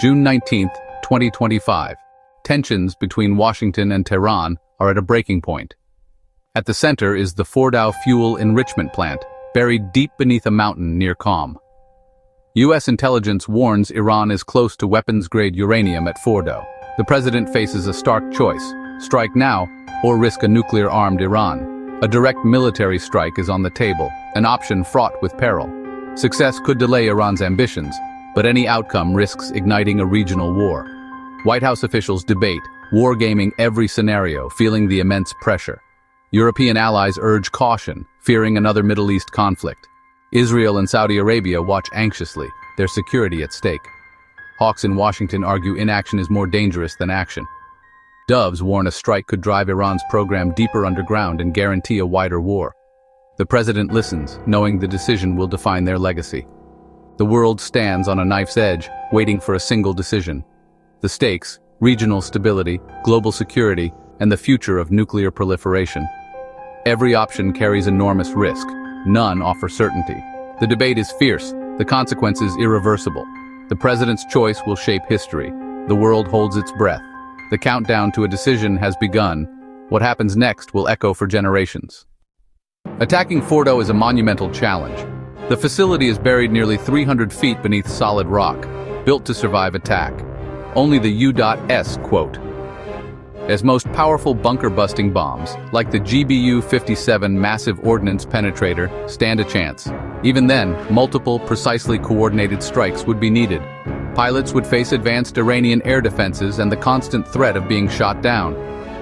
June 19, 2025. Tensions between Washington and Tehran are at a breaking point. At the center is the Fordow fuel enrichment plant, buried deep beneath a mountain near Qom. U.S. intelligence warns Iran is close to weapons-grade uranium at Fordow. The president faces a stark choice: strike now or risk a nuclear-armed Iran. A direct military strike is on the table, an option fraught with peril. Success could delay Iran's ambitions, but any outcome risks igniting a regional war. White House officials debate, wargaming every scenario, feeling the immense pressure. European allies urge caution, fearing another Middle East conflict. Israel and Saudi Arabia watch anxiously, their security at stake. Hawks in Washington argue inaction is more dangerous than action. Doves warn a strike could drive Iran's program deeper underground and guarantee a wider war. The president listens, knowing the decision will define their legacy. The world stands on a knife's edge, waiting for a single decision. The stakes: regional stability, global security, and the future of nuclear proliferation. Every option carries enormous risk. None offer certainty. The debate is fierce, the consequences irreversible. The president's choice will shape history. The world holds its breath. The countdown to a decision has begun. What happens next will echo for generations. Attacking Fordow is a monumental challenge. The facility is buried nearly 300 feet beneath solid rock, built to survive attack. Only the U.S. quote. As most powerful bunker-busting bombs, like the GBU-57 massive ordnance penetrator, stand a chance. Even then, multiple, precisely coordinated strikes would be needed. Pilots would face advanced Iranian air defenses and the constant threat of being shot down.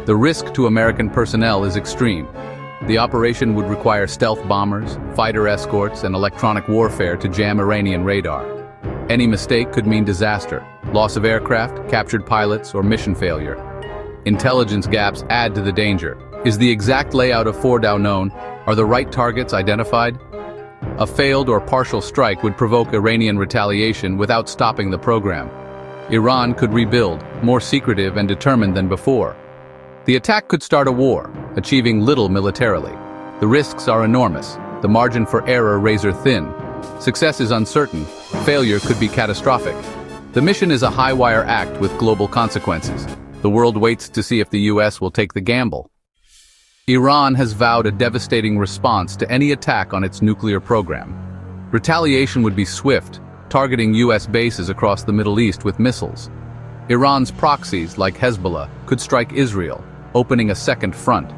The risk to American personnel is extreme. The operation would require stealth bombers, fighter escorts, and electronic warfare to jam Iranian radar. Any mistake could mean disaster: loss of aircraft, captured pilots, or mission failure. Intelligence gaps add to the danger. Is the exact layout of Fordow known? Are the right targets identified? A failed or partial strike would provoke Iranian retaliation without stopping the program. Iran could rebuild, more secretive and determined than before. The attack could start a war, achieving little militarily. The risks are enormous, the margin for error razor-thin. Success is uncertain, failure could be catastrophic. The mission is a high-wire act with global consequences. The world waits to see if the U.S. will take the gamble. Iran has vowed a devastating response to any attack on its nuclear program. Retaliation would be swift, targeting U.S. bases across the Middle East with missiles. Iran's proxies, like Hezbollah, could strike Israel, opening a second front.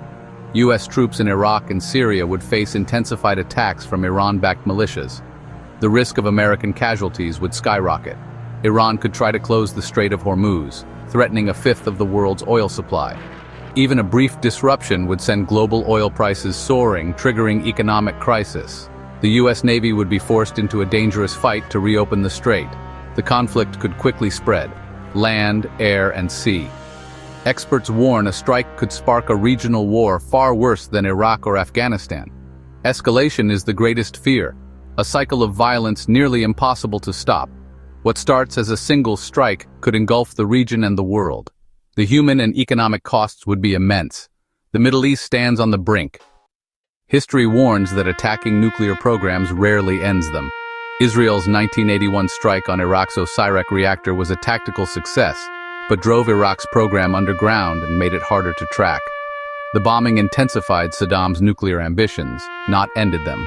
U.S. troops in Iraq and Syria would face intensified attacks from Iran-backed militias. The risk of American casualties would skyrocket. Iran could try to close the Strait of Hormuz, threatening a fifth of the world's oil supply. Even a brief disruption would send global oil prices soaring, triggering economic crisis. The U.S. Navy would be forced into a dangerous fight to reopen the strait. The conflict could quickly spread: land, air, and sea. Experts warn a strike could spark a regional war far worse than Iraq or Afghanistan. Escalation is the greatest fear, a cycle of violence nearly impossible to stop. What starts as a single strike could engulf the region and the world. The human and economic costs would be immense. The Middle East stands on the brink. History warns that attacking nuclear programs rarely ends them. Israel's 1981 strike on Iraq's Osirak reactor was a tactical success, but drove Iraq's program underground and made it harder to track. The bombing intensified Saddam's nuclear ambitions, not ended them.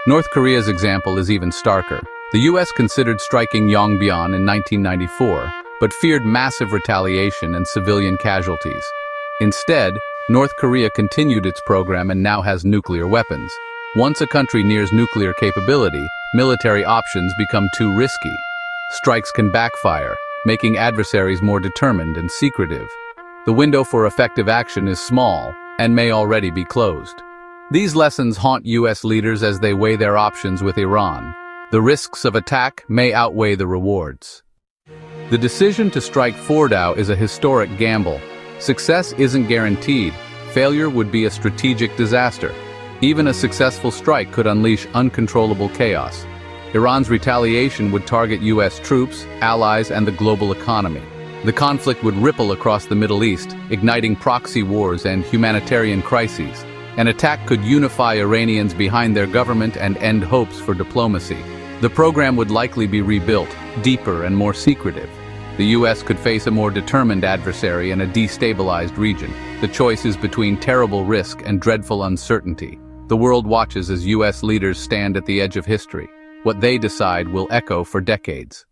North Korea's example is even starker. The U.S. considered striking Yongbyon in 1994, but feared massive retaliation and civilian casualties. Instead, North Korea continued its program and now has nuclear weapons. Once a country nears nuclear capability, military options become too risky. Strikes can backfire, making adversaries more determined and secretive. The window for effective action is small and may already be closed. These lessons haunt U.S. leaders as they weigh their options with Iran. The risks of attack may outweigh the rewards. The decision to strike Fordow is a historic gamble. Success isn't guaranteed. Failure would be a strategic disaster. Even a successful strike could unleash uncontrollable chaos. Iran's retaliation would target U.S. troops, allies, and the global economy. The conflict would ripple across the Middle East, igniting proxy wars and humanitarian crises. An attack could unify Iranians behind their government and end hopes for diplomacy. The program would likely be rebuilt, deeper and more secretive. The US could face a more determined adversary in a destabilized region. The choice is between terrible risk and dreadful uncertainty. The world watches as US leaders stand at the edge of history. What they decide will echo for decades.